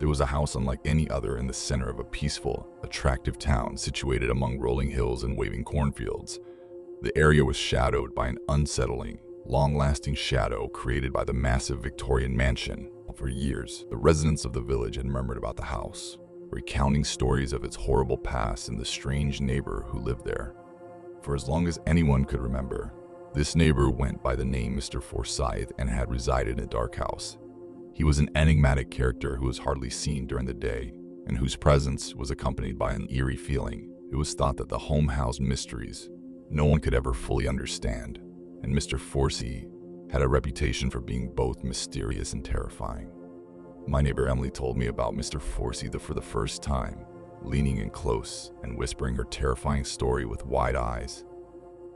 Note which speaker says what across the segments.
Speaker 1: was a house unlike any other in the center of a peaceful, attractive town situated among rolling hills and waving cornfields. The area was shadowed by an unsettling, long-lasting shadow created by the massive Victorian mansion. For years, the residents of the village had murmured about the house, recounting stories of its horrible past and the strange neighbor who lived there. For as long as anyone could remember, this neighbor went by the name Mr. Forsyth and had resided in a dark house. He was an enigmatic character who was hardly seen during the day, and whose presence was accompanied by an eerie feeling. It was thought that the home housed mysteries no one could ever fully understand, and Mr. Forsyth had a reputation for being both mysterious and terrifying. My neighbor Emily told me about Mr. Forsyth for the first time, leaning in close and whispering her terrifying story with wide eyes.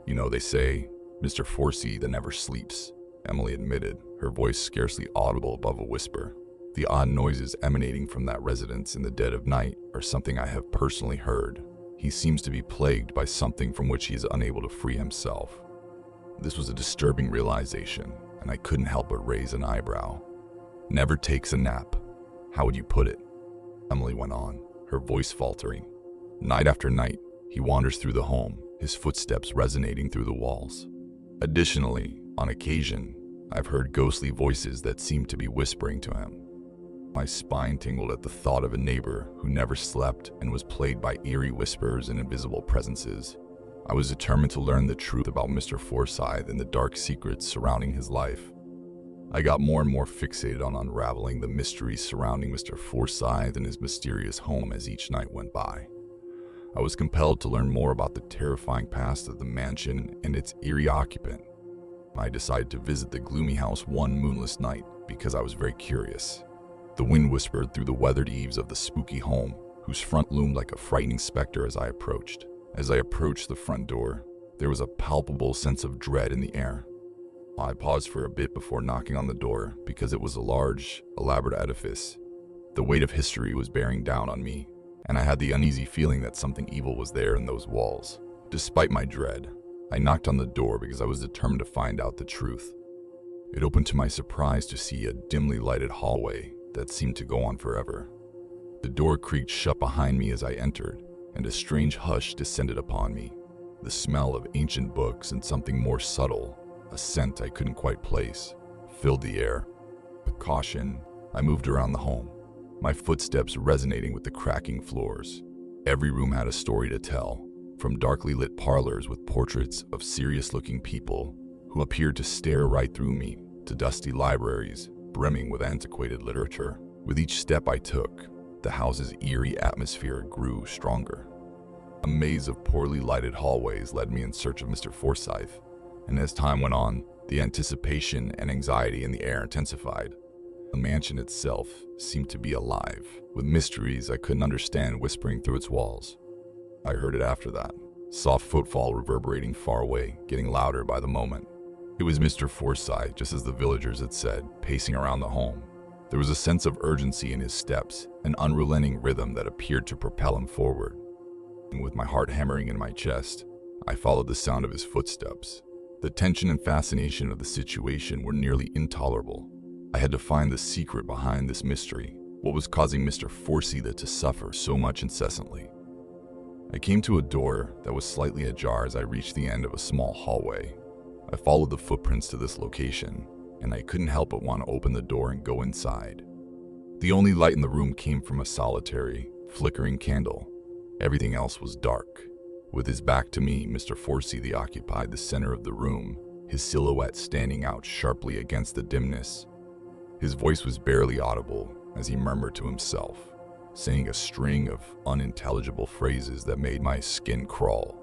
Speaker 1: "You know, they say, Mr. Forsyth never sleeps," Emily admitted, her voice scarcely audible above a whisper. "The odd noises emanating from that residence in the dead of night are something I have personally heard. He seems to be plagued by something from which he is unable to free himself." This was a disturbing realization, and I couldn't help but raise an eyebrow. "Never takes a nap. How would you put it?" Emily went on, her voice faltering. "Night after night, he wanders through the home, his footsteps resonating through the walls. Additionally, on occasion, I've heard ghostly voices that seem to be whispering to him." My spine tingled at the thought of a neighbor who never slept and was plagued by eerie whispers and invisible presences. I was determined to learn the truth about Mr. Forsyth and the dark secrets surrounding his life. I got more and more fixated on unraveling the mysteries surrounding Mr. Forsyth and his mysterious home as each night went by. I was compelled to learn more about the terrifying past of the mansion and its eerie occupant. I decided to visit the gloomy house one moonless night because I was very curious. The wind whispered through the weathered eaves of the spooky home, whose front loomed like a frightening specter as I approached. As I approached the front door, there was a palpable sense of dread in the air. I paused for a bit before knocking on the door because it was a large, elaborate edifice. The weight of history was bearing down on me, and I had the uneasy feeling that something evil was there in those walls. Despite my dread, I knocked on the door because I was determined to find out the truth. It opened to my surprise to see a dimly lighted hallway that seemed to go on forever. The door creaked shut behind me as I entered, and a strange hush descended upon me. The smell of ancient books and something more subtle, a scent I couldn't quite place, filled the air. With caution, I moved around the home, my footsteps resonating with the cracking floors. Every room had a story to tell, from darkly lit parlors with portraits of serious-looking people who appeared to stare right through me, to dusty libraries brimming with antiquated literature. With each step I took, the house's eerie atmosphere grew stronger. A maze of poorly lighted hallways led me in search of Mr. Forsyth, and as time went on, the anticipation and anxiety in the air intensified. The mansion itself seemed to be alive, with mysteries I couldn't understand whispering through its walls. I heard it after that, soft footfall reverberating far away, getting louder by the moment. It was Mr. Forsyth, just as the villagers had said, pacing around the home. There was a sense of urgency in his steps, an unrelenting rhythm that appeared to propel him forward. And with my heart hammering in my chest, I followed the sound of his footsteps. The tension and fascination of the situation were nearly intolerable. I had to find the secret behind this mystery, what was causing Mr. Forsyth to suffer so much incessantly. I came to a door that was slightly ajar as I reached the end of a small hallway. I followed the footprints to this location, and I couldn't help but want to open the door and go inside. The only light in the room came from a solitary, flickering candle. Everything else was dark. With his back to me, Mr. Forsyth occupied the center of the room, his silhouette standing out sharply against the dimness. His voice was barely audible as he murmured to himself, saying a string of unintelligible phrases that made my skin crawl.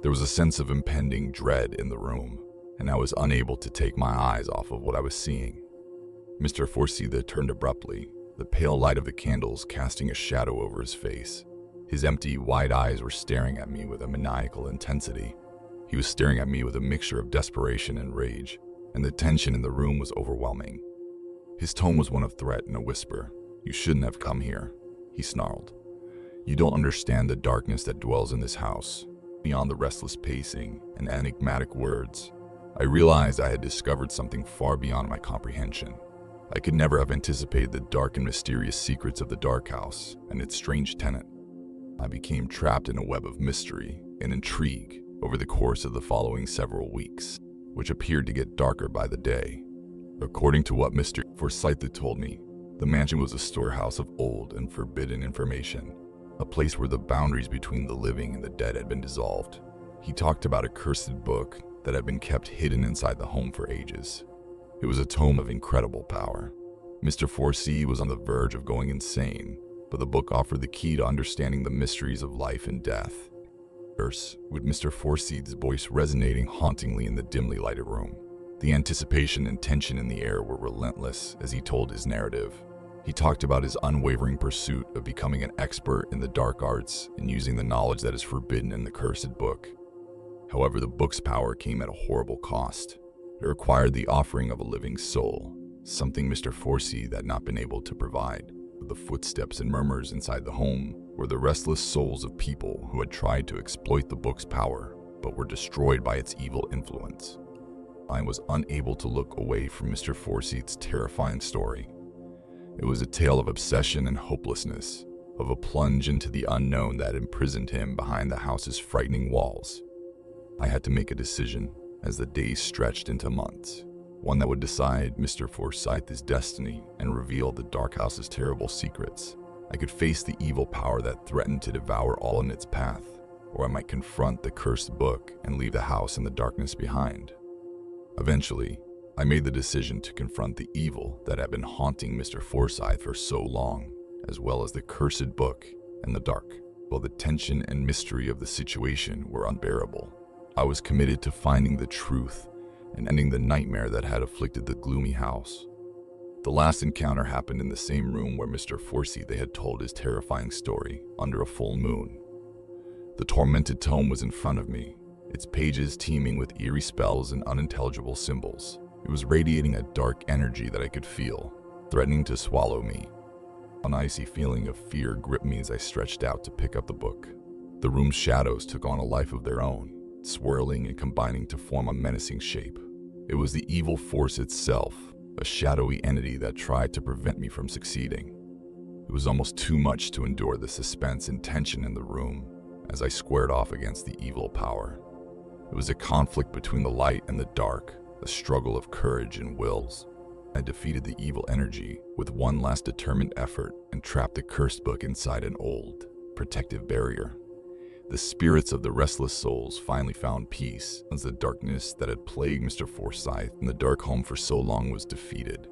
Speaker 1: There was a sense of impending dread in the room, and I was unable to take my eyes off of what I was seeing. Mr. Forsyth turned abruptly, the pale light of the candles casting a shadow over his face. His empty, wide eyes were staring at me with a maniacal intensity. He was staring at me with a mixture of desperation and rage, and the tension in the room was overwhelming. His tone was one of threat and a whisper. "You shouldn't have come here," he snarled. "You don't understand the darkness that dwells in this house." Beyond the restless pacing and enigmatic words, I realized I had discovered something far beyond my comprehension. I could never have anticipated the dark and mysterious secrets of the dark house and its strange tenant. I became trapped in a web of mystery and intrigue over the course of the following several weeks, which appeared to get darker by the day. According to what Mr. Forsyth had told me, the mansion was a storehouse of old and forbidden information, a place where the boundaries between the living and the dead had been dissolved. He talked about a cursed book that had been kept hidden inside the home for ages. It was a tome of incredible power. Mr. Forsyth was on the verge of going insane, but the book offered the key to understanding the mysteries of life and death. Verse, with Mr. Forsyth's voice resonating hauntingly in the dimly lighted room. The anticipation and tension in the air were relentless as he told his narrative. He talked about his unwavering pursuit of becoming an expert in the dark arts and using the knowledge that is forbidden in the cursed book. However, the book's power came at a horrible cost. It required the offering of a living soul, something Mr. Forsyth had not been able to provide. The footsteps and murmurs inside the home were the restless souls of people who had tried to exploit the book's power, but were destroyed by its evil influence. I was unable to look away from Mr. Forsyth's terrifying story. It was a tale of obsession and hopelessness, of a plunge into the unknown that imprisoned him behind the house's frightening walls. I had to make a decision as the days stretched into months, one that would decide Mr. Forsyth's destiny and reveal the dark house's terrible secrets. I could face the evil power that threatened to devour all in its path, or I might confront the cursed book and leave the house in the darkness behind. Eventually, I made the decision to confront the evil that had been haunting Mr. Forsyth for so long, as well as the cursed book and the dark. While the tension and mystery of the situation were unbearable, I was committed to finding the truth and ending the nightmare that had afflicted the gloomy house. The last encounter happened in the same room where Mr. Forsyth had told his terrifying story under a full moon. The tormented tome was in front of me, its pages teeming with eerie spells and unintelligible symbols. It was radiating a dark energy that I could feel, threatening to swallow me. An icy feeling of fear gripped me as I stretched out to pick up the book. The room's shadows took on a life of their own, swirling and combining to form a menacing shape. It was the evil force itself, a shadowy entity that tried to prevent me from succeeding. It was almost too much to endure the suspense and tension in the room as I squared off against the evil power. It was a conflict between the light and the dark, a struggle of courage and wills. I defeated the evil energy with one last determined effort and trapped the cursed book inside an old, protective barrier. The spirits of the restless souls finally found peace as the darkness that had plagued Mr. Forsyth in the dark home for so long was defeated.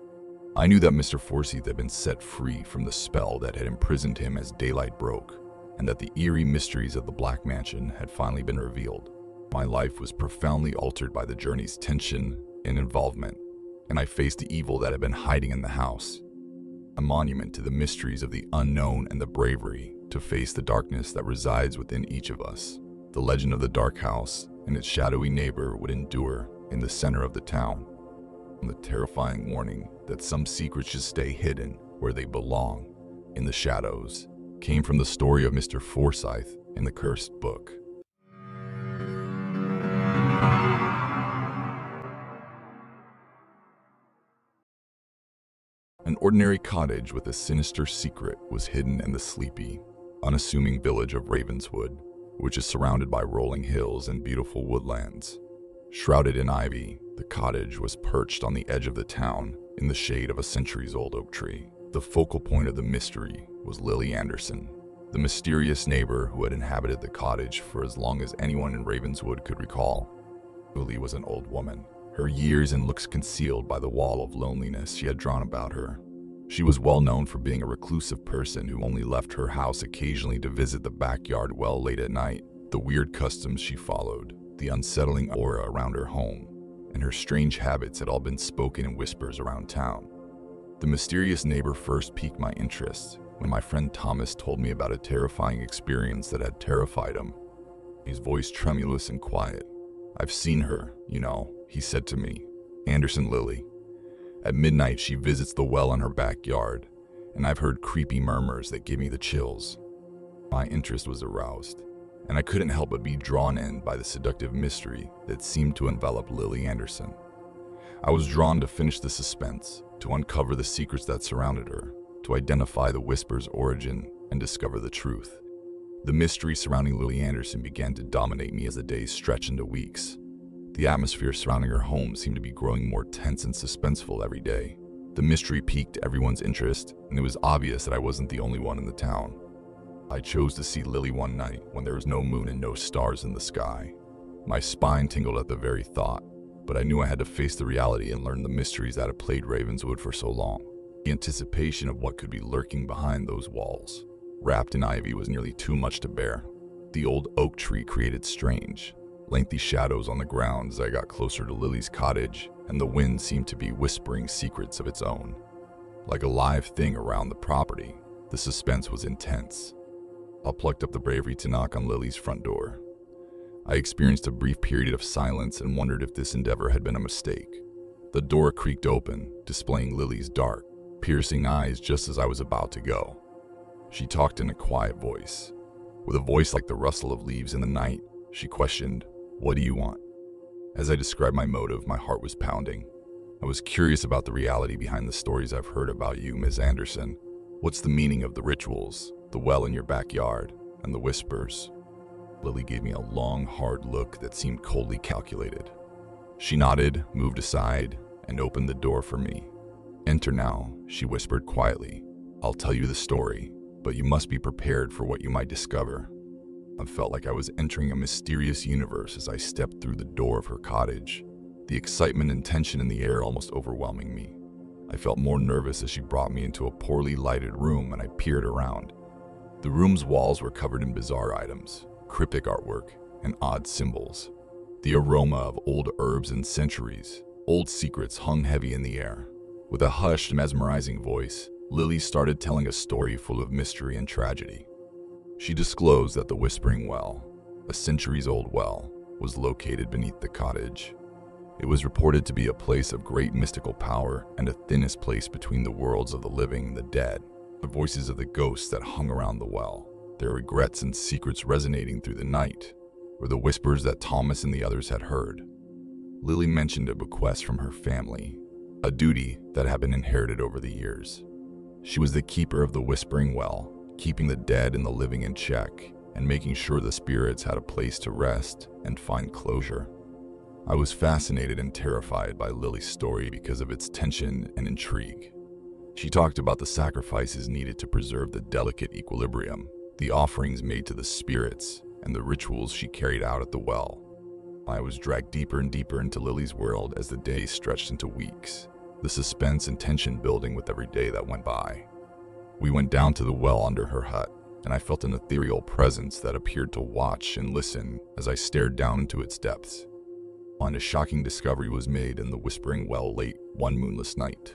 Speaker 1: I knew that Mr. Forsyth had been set free from the spell that had imprisoned him as daylight broke, and that the eerie mysteries of the Black Mansion had finally been revealed. My life was profoundly altered by the journey's tension and involvement, and I faced the evil that had been hiding in the house. A monument to the mysteries of the unknown and the bravery to face the darkness that resides within each of us. The legend of the dark house and its shadowy neighbor would endure in the center of the town. And the terrifying warning that some secrets should stay hidden where they belong, in the shadows, came from the story of Mr. Forsyth in the cursed book. An ordinary cottage with a sinister secret was hidden in the sleepy, unassuming village of Ravenswood, which is surrounded by rolling hills and beautiful woodlands. Shrouded in ivy, the cottage was perched on the edge of the town in the shade of a centuries-old oak tree. The focal point of the mystery was Lily Anderson, the mysterious neighbor who had inhabited the cottage for as long as anyone in Ravenswood could recall. Lily was an old woman, her years and looks concealed by the wall of loneliness she had drawn about her. She was well known for being a reclusive person who only left her house occasionally to visit the backyard well late at night. The weird customs she followed, the unsettling aura around her home, and her strange habits had all been spoken in whispers around town. The mysterious neighbor first piqued my interest when my friend Thomas told me about a terrifying experience that had terrified him. His voice tremulous and quiet. "I've seen her, you know," he said to me. "Anderson Lily. At midnight, she visits the well in her backyard, and I've heard creepy murmurs that give me the chills." My interest was aroused, and I couldn't help but be drawn in by the seductive mystery that seemed to envelop Lily Anderson. I was drawn to finish the suspense, to uncover the secrets that surrounded her, to identify the whisper's origin and discover the truth. The mystery surrounding Lily Anderson began to dominate me as the days stretched into weeks. The atmosphere surrounding her home seemed to be growing more tense and suspenseful every day. The mystery piqued everyone's interest, and it was obvious that I wasn't the only one in the town. I chose to see Lily one night when there was no moon and no stars in the sky. My spine tingled at the very thought, but I knew I had to face the reality and learn the mysteries that had plagued Ravenswood for so long. The anticipation of what could be lurking behind those walls, wrapped in ivy, was nearly too much to bear. The old oak tree created strange, lengthy shadows on the ground as I got closer to Lily's cottage, and the wind seemed to be whispering secrets of its own. Like a live thing around the property, the suspense was intense. I plucked up the bravery to knock on Lily's front door. I experienced a brief period of silence and wondered if this endeavor had been a mistake. The door creaked open, displaying Lily's dark, piercing eyes just as I was about to go. She talked in a quiet voice. With a voice like the rustle of leaves in the night, she questioned, "What do you want?" As I described my motive, my heart was pounding. I was curious about the reality behind the stories I've heard about you, Miss Anderson. What's the meaning of the rituals, the well in your backyard, and the whispers? Lily gave me a long, hard look that seemed coldly calculated. She nodded, moved aside, and opened the door for me. "Enter now," she whispered quietly. "I'll tell you the story, but you must be prepared for what you might discover." I felt like I was entering a mysterious universe as I stepped through the door of her cottage, the excitement and tension in the air almost overwhelming me. I felt more nervous as she brought me into a poorly lighted room and I peered around. The room's walls were covered in bizarre items, cryptic artwork, and odd symbols. The aroma of old herbs and centuries, old secrets hung heavy in the air. With a hushed, mesmerizing voice, Lily started telling a story full of mystery and tragedy. She disclosed that the Whispering Well, a centuries-old well, was located beneath the cottage. It was reported to be a place of great mystical power and a thinnest place between the worlds of the living and the dead. The voices of the ghosts that hung around the well, their regrets and secrets resonating through the night, were the whispers that Thomas and the others had heard. Lily mentioned a bequest from her family, a duty that had been inherited over the years. She was the keeper of the Whispering Well, keeping the dead and the living in check, and making sure the spirits had a place to rest and find closure. I was fascinated and terrified by Lily's story because of its tension and intrigue. She talked about the sacrifices needed to preserve the delicate equilibrium, the offerings made to the spirits, and the rituals she carried out at the well. I was dragged deeper and deeper into Lily's world as the days stretched into weeks, the suspense and tension building with every day that went by. We went down to the well under her hut, and I felt an ethereal presence that appeared to watch and listen as I stared down into its depths. And a shocking discovery was made in the Whispering Well late one moonless night.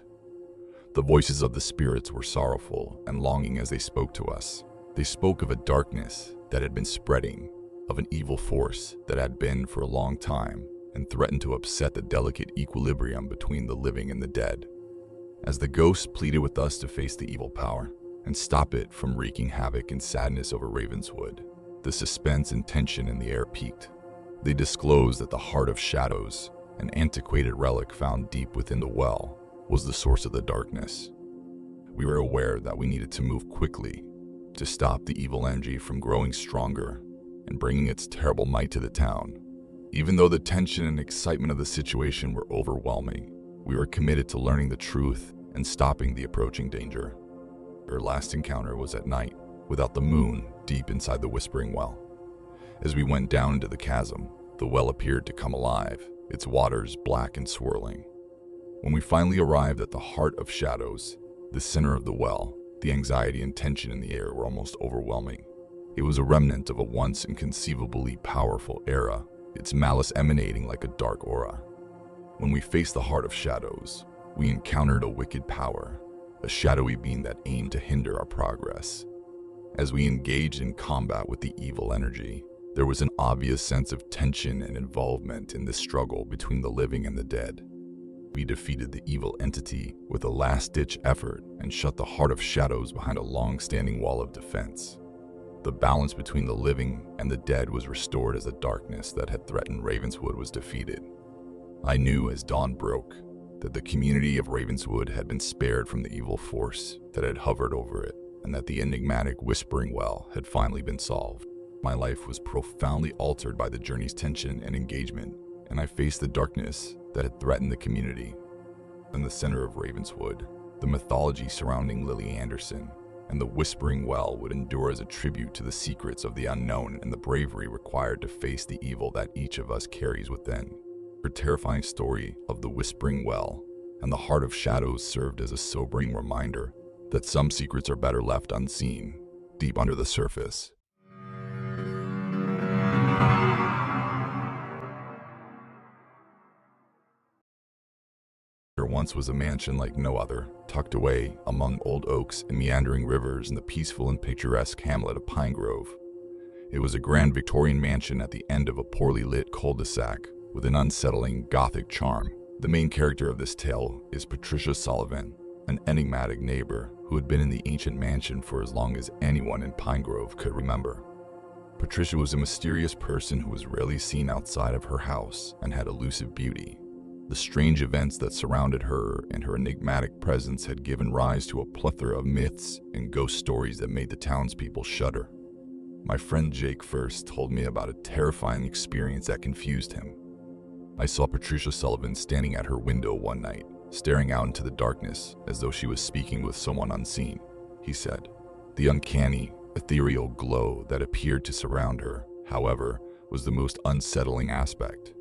Speaker 1: The voices of the spirits were sorrowful and longing as they spoke to us. They spoke of a darkness that had been spreading, of an evil force that had been for a long time and threatened to upset the delicate equilibrium between the living and the dead. As the ghosts pleaded with us to face the evil power and stop it from wreaking havoc and sadness over Ravenswood, the suspense and tension in the air peaked. They disclosed that the Heart of Shadows, an antiquated relic found deep within the well, was the source of the darkness. We were aware that we needed to move quickly to stop the evil energy from growing stronger and bringing its terrible might to the town. Even though the tension and excitement of the situation were overwhelming, we were committed to learning the truth and stopping the approaching danger. Our last encounter was at night, without the moon, deep inside the Whispering Well. As we went down into the chasm, the well appeared to come alive, its waters black and swirling. When we finally arrived at the Heart of Shadows, the center of the well, the anxiety and tension in the air were almost overwhelming. It was a remnant of a once inconceivably powerful era, its malice emanating like a dark aura. When we faced the Heart of Shadows, we encountered a wicked power, a shadowy being that aimed to hinder our progress. As we engaged in combat with the evil energy, there was an obvious sense of tension and involvement in this struggle between the living and the dead. We defeated the evil entity with a last-ditch effort and shut the Heart of Shadows behind a long-standing wall of defense. The balance between the living and the dead was restored as the darkness that had threatened Ravenswood was defeated. I knew as dawn broke that the community of Ravenswood had been spared from the evil force that had hovered over it, and that the enigmatic Whispering Well had finally been solved. My life was profoundly altered by the journey's tension and engagement, and I faced the darkness that had threatened the community. In the center of Ravenswood, the mythology surrounding Lily Anderson and the Whispering Well would endure as a tribute to the secrets of the unknown and the bravery required to face the evil that each of us carries within. Her terrifying story of the Whispering Well and the Heart of Shadows served as a sobering reminder that some secrets are better left unseen, deep under the surface. There once was a mansion like no other, tucked away among old oaks and meandering rivers in the peaceful and picturesque hamlet of Pine Grove. It was a grand Victorian mansion at the end of a poorly lit cul-de-sac with an unsettling Gothic charm. The main character of this tale is Patricia Sullivan, an enigmatic neighbor who had been in the ancient mansion for as long as anyone in Pine Grove could remember. Patricia was a mysterious person who was rarely seen outside of her house and had elusive beauty. The strange events that surrounded her and her enigmatic presence had given rise to a plethora of myths and ghost stories that made the townspeople shudder. My friend Jake first told me about a terrifying experience that confused him. I saw Patricia Sullivan standing at her window one night, staring out into the darkness as though she was speaking with someone unseen. He said, the uncanny, ethereal glow that appeared to surround her, however, was the most unsettling aspect.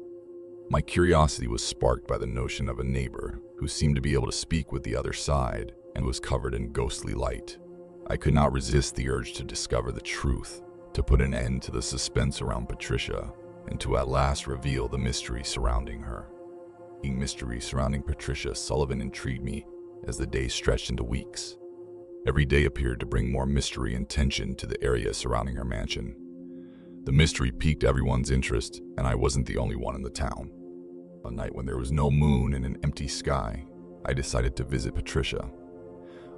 Speaker 1: My curiosity was sparked by the notion of a neighbor who seemed to be able to speak with the other side and was covered in ghostly light. I could not resist the urge to discover the truth, to put an end to the suspense around Patricia, and to at last reveal the mystery surrounding her. The mystery surrounding Patricia Sullivan intrigued me as the days stretched into weeks. Every day appeared to bring more mystery and tension to the area surrounding her mansion. The mystery piqued everyone's interest, and I wasn't the only one in the town. A night when there was no moon and an empty sky, I decided to visit Patricia.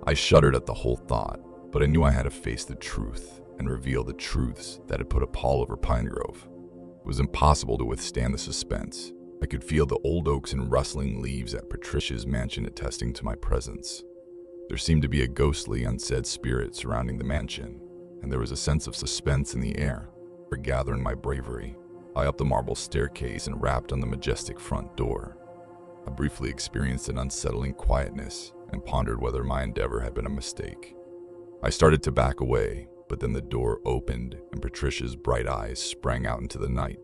Speaker 1: I shuddered at the whole thought, but I knew I had to face the truth and reveal the truths that had put a pall over Pine Grove. It was impossible to withstand the suspense. I could feel the old oaks and rustling leaves at Patricia's mansion attesting to my presence. There seemed to be a ghostly, unsaid spirit surrounding the mansion, and there was a sense of suspense in the air. Gathering my bravery, I upped the marble staircase and rapped on the majestic front door. I briefly experienced an unsettling quietness and pondered whether my endeavor had been a mistake. I started to back away, but then the door opened and Patricia's bright eyes sprang out into the night.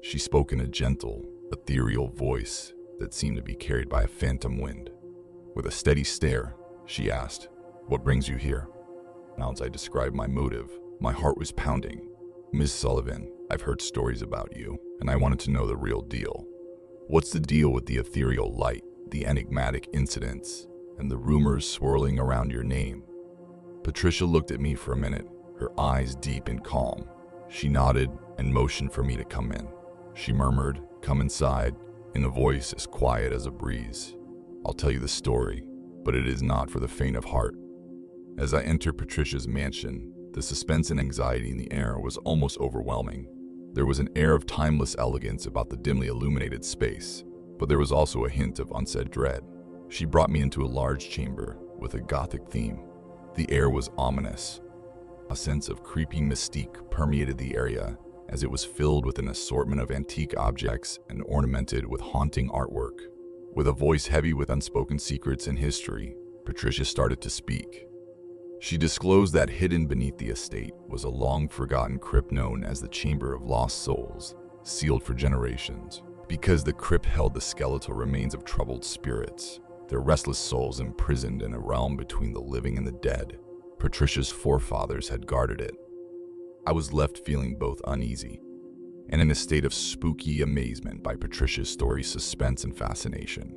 Speaker 1: She spoke in a gentle, ethereal voice that seemed to be carried by a phantom wind. With a steady stare, she asked, "What brings you here?" Now, as I described my motive, my heart was pounding. "Miss Sullivan, I've heard stories about you, and I wanted to know the real deal. What's the deal with the ethereal light, the enigmatic incidents, and the rumors swirling around your name?" Patricia looked at me for a minute, her eyes deep and calm. She nodded and motioned for me to come in. She murmured, "Come inside," in a voice as quiet as a breeze. "I'll tell you the story, but it is not for the faint of heart." As I entered Patricia's mansion, the suspense and anxiety in the air was almost overwhelming. There was an air of timeless elegance about the dimly illuminated space, but there was also a hint of unsaid dread. She brought me into a large chamber with a Gothic theme. The air was ominous. A sense of creepy mystique permeated the area as it was filled with an assortment of antique objects and ornamented with haunting artwork. With a voice heavy with unspoken secrets and history, Patricia started to speak. She disclosed that hidden beneath the estate was a long-forgotten crypt known as the Chamber of Lost Souls, sealed for generations. Because the crypt held the skeletal remains of troubled spirits, their restless souls imprisoned in a realm between the living and the dead, Patricia's forefathers had guarded it. I was left feeling both uneasy and in a state of spooky amazement by Patricia's story's suspense and fascination.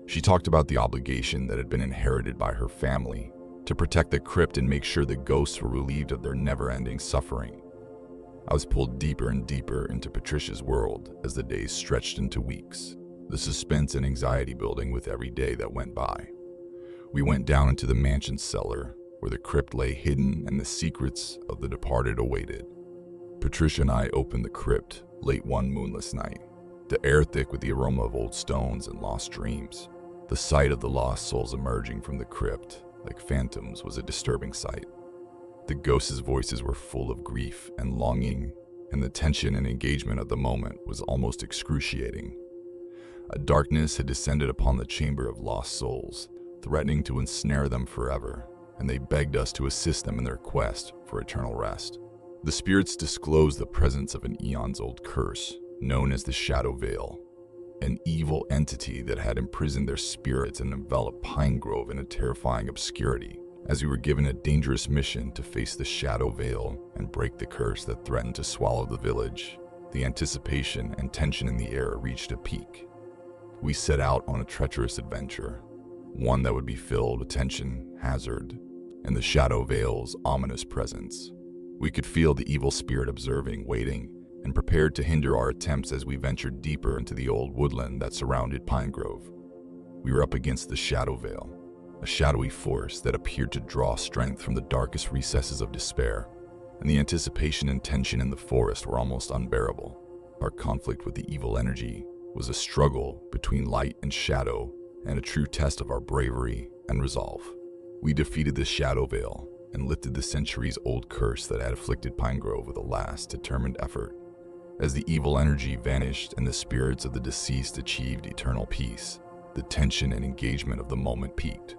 Speaker 1: She talked about the obligation that had been inherited by her family to protect the crypt and make sure the ghosts were relieved of their never-ending suffering. I was pulled deeper and deeper into Patricia's world as the days stretched into weeks, the suspense and anxiety building with every day that went by. We went down into the mansion cellar, where the crypt lay hidden and the secrets of the departed awaited. Patricia and I opened the crypt late one moonless night, the air thick with the aroma of old stones and lost dreams. The sight of the lost souls emerging from the crypt like phantoms was a disturbing sight. The ghosts' voices were full of grief and longing, and the tension and engagement of the moment was almost excruciating. A darkness had descended upon the chamber of lost souls, threatening to ensnare them forever, and they begged us to assist them in their quest for eternal rest. The spirits disclosed the presence of an eons-old curse known as the Shadow Veil, an evil entity that had imprisoned their spirits and enveloped Pine Grove in a terrifying obscurity. As we were given a dangerous mission to face the Shadow Veil and break the curse that threatened to swallow the village, the anticipation and tension in the air reached a peak. We set out on a treacherous adventure, one that would be filled with tension, hazard, and the Shadow Veil's ominous presence. We could feel the evil spirit observing, waiting, and prepared to hinder our attempts as we ventured deeper into the old woodland that surrounded Pine Grove. We were up against the Shadow Veil, a shadowy force that appeared to draw strength from the darkest recesses of despair, and the anticipation and tension in the forest were almost unbearable. Our conflict with the evil energy was a struggle between light and shadow, and a true test of our bravery and resolve. We defeated the Shadow Veil and lifted the centuries-old curse that had afflicted Pine Grove with a last determined effort. As the evil energy vanished and the spirits of the deceased achieved eternal peace, the tension and engagement of the moment peaked.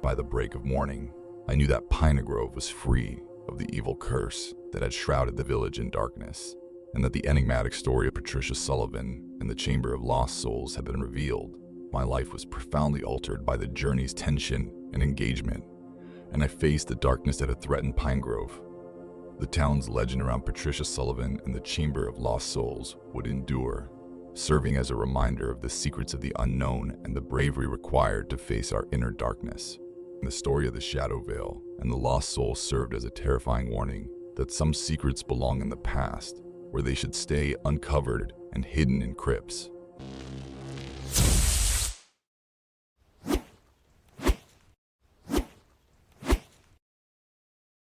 Speaker 1: By the break of morning, I knew that Pine Grove was free of the evil curse that had shrouded the village in darkness, and that the enigmatic story of Patricia Sullivan and the Chamber of Lost Souls had been revealed. My life was profoundly altered by the journey's tension and engagement, and I faced the darkness that had threatened Pine Grove. The town's legend around Patricia Sullivan and the Chamber of Lost Souls would endure, serving as a reminder of the secrets of the unknown and the bravery required to face our inner darkness. The story of the Shadow Veil and the Lost Souls served as a terrifying warning that some secrets belong in the past, where they should stay uncovered and hidden in crypts.